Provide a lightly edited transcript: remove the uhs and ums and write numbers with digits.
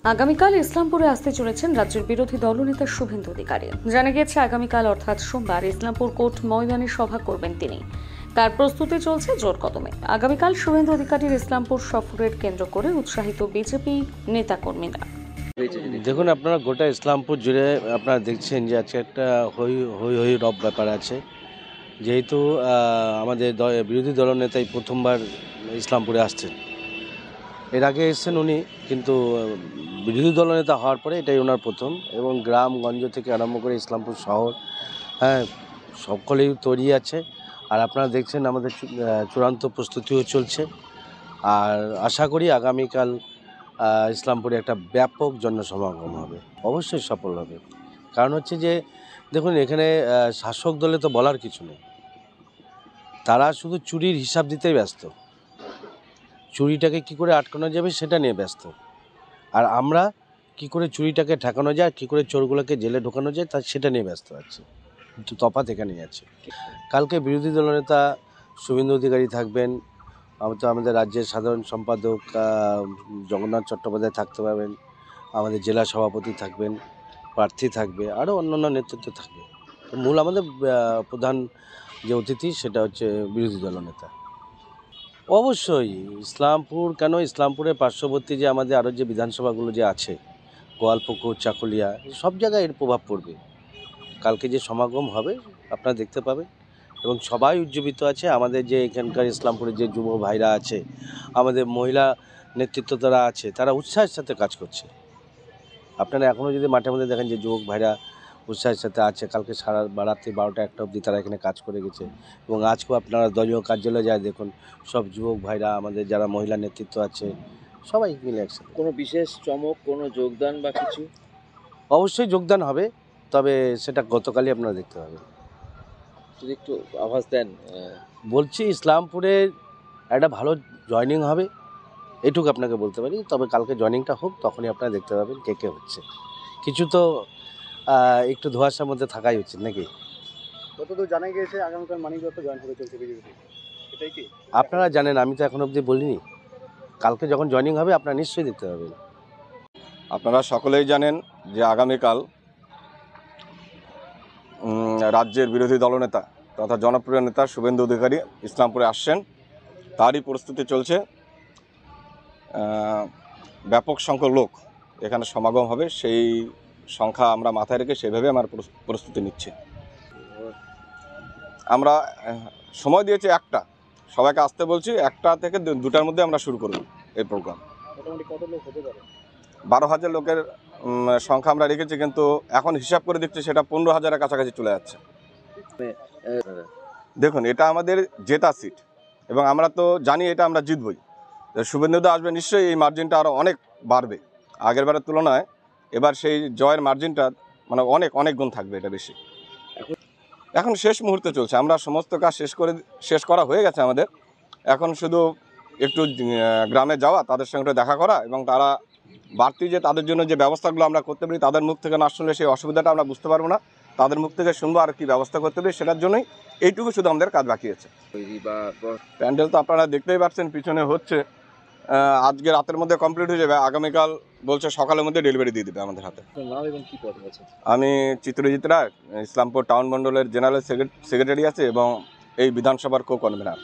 আগামীকাল ইসলামপুরে আসতে চলেছেন রাজ্যের বিরোধী দলনেতা শুভেন্দু অধিকারী। জানা গিয়েছে আগামীকাল অর্থাৎ সোমবার ইসলামপুর কোর্ট ময়দানে সভা করবেন তিনি। তার প্রস্তুতি চলছে জোর কদমে। আগামীকাল শুভেন্দু অধিকারীর ইসলামপুর সফরের কেন্দ্র করে উৎসাহিত বিজেপি নেতাকর্মীরা। দেখুন, আপনারা গোটা ইসলামপুর জুড়ে আপনারা দেখছেন যে আজকে একটা হই হই হই রব ব্যাপার আছে। যেহেতু আমাদের বিরোধী দলনেতাই প্রথমবার ইসলামপুরে আসছেন। এর আগে এসেছেন উনি, কিন্তু বিরোধী দলনেতা হওয়ার পরে এটাই ওনার প্রথম। এবং গ্রামগঞ্জ থেকে আরম্ভ করে ইসলামপুর শহর, সকলেই তৈরি আছে। আর আপনারা দেখছেন আমাদের চূড়ান্ত প্রস্তুতিও চলছে। আর আশা করি আগামীকাল ইসলামপুরে একটা ব্যাপক জনসমাগম হবে, অবশ্যই সফল হবে। কারণ হচ্ছে যে দেখুন, এখানে শাসক দলে তো বলার কিছু নেই, তারা শুধু চুরির হিসাব দিতেই ব্যস্ত। চুরিটাকে কি করে আটকানো যাবে সেটা নিয়ে ব্যস্ত। আর আমরা কি করে চুরিটাকে ঠেকানো যায়, কি করে চোরগুলোকে জেলে ঢোকানো যায় সেটা নিয়ে ব্যস্ত আছি। কিন্তু তফাৎ এখানেই আছে। কালকে বিরোধী দলনেতা শুভেন্দু অধিকারী থাকবেন, আমাদের রাজ্যের সাধারণ সম্পাদক জগন্নাথ চট্টোপাধ্যায় থাকতে পারবেন, আমাদের জেলা সভাপতি থাকবেন, প্রার্থী থাকবে, আরও অন্যান্য নেতৃত্ব থাকবে। মূল আমাদের প্রধান যে অতিথি সেটা হচ্ছে বিরোধী দলনেতা। অবশ্যই ইসলামপুর কেন, ইসলামপুরের পার্শ্ববর্তী যে আমাদের আরও যে বিধানসভাগুলো যে আছে, গোয়ালপুকুর, চাকুলিয়া, সব জায়গায় এর প্রভাব পড়বে। কালকে যে সমাগম হবে আপনারা দেখতে পাবেন এবং সবাই উজ্জীবিত আছে। আমাদের যে এখানকার ইসলামপুরের যে যুব ভাইরা আছে, আমাদের মহিলা নেতৃত্ব যারা আছে, তারা উৎসাহের সাথে কাজ করছে। আপনারা এখনও যদি মাঠে মধ্যে দেখেন যে যুবক ভাইরা উৎসাহের সাথে আছে। কালকে সারা রাত্রি 12টা-1টা অবধি তারা এখানে কাজ করে গেছে। এবং আজকেও আপনারা দলীয় কার্যালয়ে যায় দেখুন, সব যুবক ভাইরা, আমাদের যারা মহিলা নেতৃত্ব আছে, সবাই মিলে একসাথে। কোনো বিশেষ চমক, কোনো যোগদান বা কিছু? অবশ্যই যোগদান হবে, তবে সেটা গতকালই আপনারা দেখতে পাবেন। যদি একটু আভাস দেন। বলছি, ইসলামপুরে একটা ভালো জয়নিং হবে, এটুকু আপনাকে বলতে পারি। তবে কালকে জয়নিংটা হোক, তখনই আপনারা দেখতে পাবেন কে কে হচ্ছে। কিছু তো একটু ধোঁয়াশার মধ্যে থাকাই উচিত নাকি। কতদূর জানা গিয়েছে আগামীকাল মানিক দত্ত জয়েন হতে চলছে বিজেপিতে, এটাই কি আপনারা জানেন? আমি তো এখন অবধি বলিনি। কালকে যখন জয়নিং হবে আপনারা নিশ্চয়ই দেখতে পাবেন। আপনারা সকলেই জানেন যে আগামীকাল রাজ্যের বিরোধী দলনেতা তথা জনপ্রিয় নেতা শুভেন্দু অধিকারী ইসলামপুরে আসছেন। তারই প্রস্তুতি চলছে। ব্যাপক সংখ্যক লোক এখানে সমাগম হবে, সেই সংখ্যা আমরা মাথায় রেখে সেভাবে আমার প্রস্তুতি নিচ্ছি। আমরা সময় দিয়েছি 1টা, সবাইকে আসতে বলছি। 1টা থেকে 2টার মধ্যে আমরা শুরু করব এই প্রোগ্রাম। মোটামুটি কত লোক হতে পারে? 12,000 লোকের সংখ্যা আমরা রেখেছি, কিন্তু এখন হিসাব করে দেখছি সেটা 15,000-এর কাছাকাছি চলে যাচ্ছে। দেখুন, এটা আমাদের জেতা সিট এবং আমরা তো জানি এটা আমরা জিতবই। শুভেন্দুদা আসবে, নিশ্চয়ই এই মার্জিনটা আরও অনেক বাড়বে আগের বারের তুলনায়। এবার সেই জয়ের মার্জিনটা মানে অনেক গুণ থাকবে, এটা বেশি। এখন শেষ মুহূর্তে চলছে, আমরা সমস্ত কাজ শেষ করা হয়ে গেছে আমাদের। এখন শুধু একটু গ্রামে যাওয়া, তাদের সঙ্গে দেখা করা, এবং তারা বাড়তি যে তাদের জন্য যে ব্যবস্থাগুলো আমরা করতে পারি, তাদের মুখ থেকে না শুনলে সেই অসুবিধাটা আমরা বুঝতে পারবো না। তাদের মুখ থেকে শুনবো আর কি ব্যবস্থা করতে পারি, সেটার জন্যই এইটুকু শুধু আমাদের কাজ বাকি আছে। প্যান্ডেল তো আপনারা দেখতেই পাচ্ছেন পিছনে হচ্ছে, আজকে রাতের মধ্যে কমপ্লিট হয়ে যাবে। আগামীকাল বলছে সকালের মধ্যে ডেলিভারি দিয়ে দেবে আমাদের হাতে। আমি চিত্রজিৎ রায়, ইসলামপুর টাউন মণ্ডলের জেনারেল সেক্রেটারি আছে এবং এই বিধানসভার কো-কনভেনার।